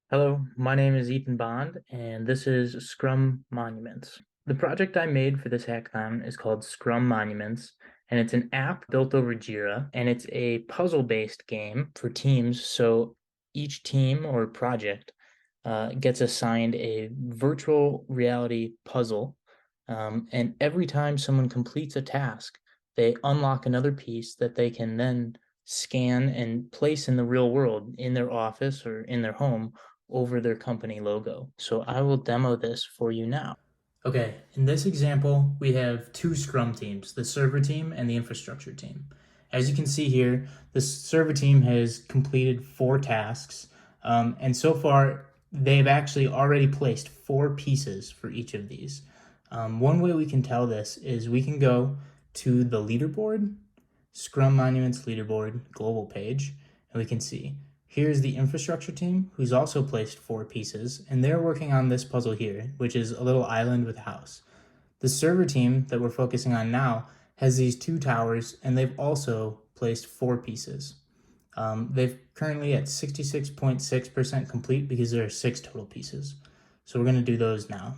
Hello, my name is Ethan Bond, and this is Scrum Monuments. The project I made for this hackathon is called Scrum Monuments, and it's an app built over Jira, and it's a puzzle-based game for teams. So each team or project gets assigned a virtual reality puzzle, and every time someone completes a task, they unlock another piece that they can then scan and place in the real world in their office or in their home over their company logo. So I will demo this for you now. Okay, in this example, we have two Scrum teams, the server team and the infrastructure team. As you can see here, the server team has completed 4 tasks, and so far they've actually already placed 4 pieces for each of these. One way we can tell this is we can go to the leaderboard, Scrum Monuments leaderboard global page, and we can see here's the infrastructure team who's also placed 4 pieces, and they're working on this puzzle here, which is a little island with a house. The server team that we're focusing on now has these 2 towers, and they've also placed 4 pieces. They've currently at 66.6% complete because there are 6 total pieces. So we're going to do those now.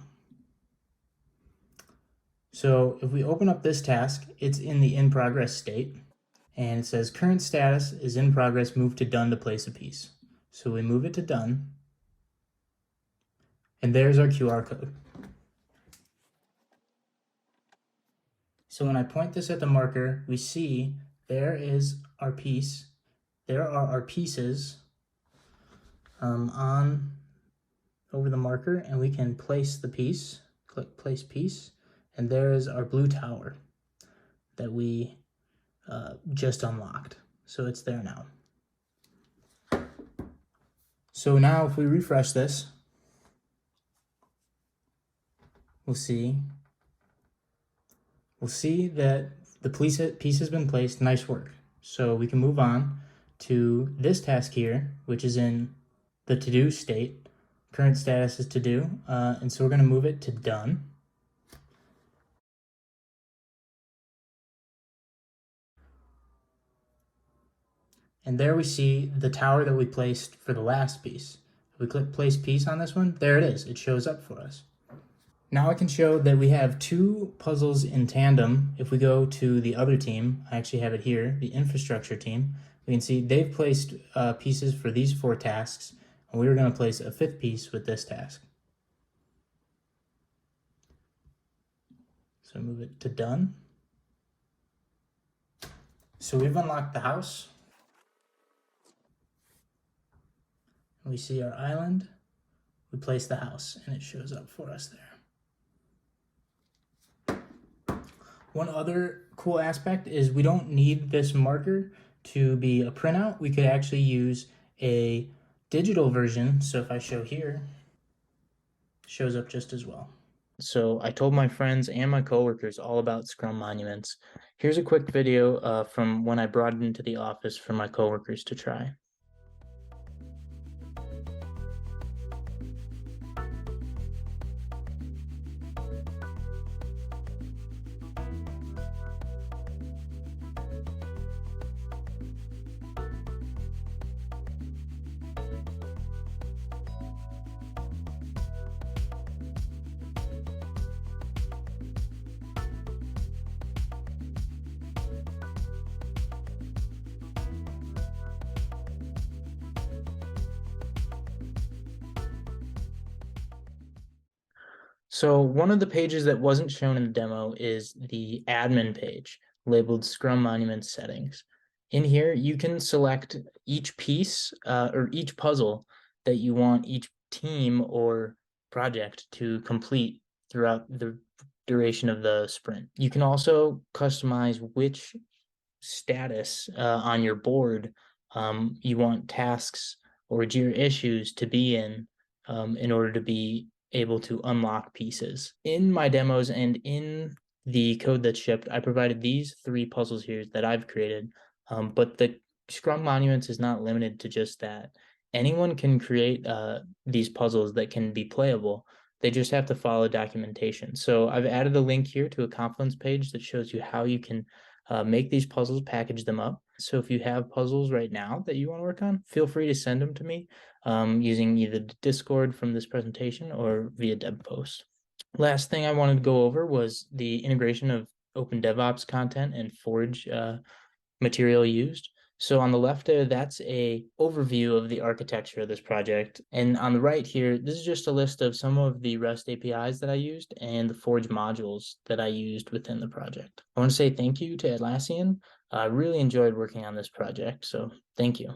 So if we open up this task, it's in the in progress state, and it says current status is in progress, move to done to place a piece. So we move it to done, and there's our QR code. So when I point this at the marker, we see there is our piece. There are our pieces on over the marker, and we can place the piece, click place piece, and there is our blue tower that we just unlocked. So it's there now. So now if we refresh this, we'll see that the piece has been placed. Nice work. So we can move on to this task here, which is in the to-do state. Current status is to do, and so we're going to move it to done. And there we see the tower that we placed for the last piece. If we click place piece on this one, there it is. It shows up for us. Now I can show that we have 2 puzzles in tandem. If we go to the other team, I actually have it here, the infrastructure team, we can see they've placed pieces for these 4 tasks, and we're going to place a 5th piece with this task. So move it to done. So we've unlocked the house. We see our island. We place the house, and it shows up for us there. One other cool aspect is we don't need this marker to be a printout. We could actually use a digital version. So if I show here, it shows up just as well. So I told my friends and my coworkers all about Scrum Monuments. Here's a quick video from when I brought it into the office for my coworkers to try. So one of the pages that wasn't shown in the demo is the admin page labeled Scrum Monument Settings. In here, you can select each piece or each puzzle that you want each team or project to complete throughout the duration of the sprint. You can also customize which status on your board you want tasks or Jira issues to be in order to be able to unlock pieces. In my demos and in the code that's shipped, I provided these 3 puzzles here that I've created, but the Scrum Monuments is not limited to just that. Anyone can create these puzzles that can be playable. They just have to follow documentation. So I've added a link here to a Confluence page that shows you how you can make these puzzles, package them up. So if you have puzzles right now that you want to work on, feel free to send them to me. using either the Discord from this presentation or via dev post. Last thing I wanted to go over was the integration of Open DevOps content and Forge material used. So on the left there, that's a overview of the architecture of this project. And on the right here, this is just a list of some of the REST APIs that I used and the Forge modules that I used within the project. I want to say thank you to Atlassian. I really enjoyed working on this project, so thank you.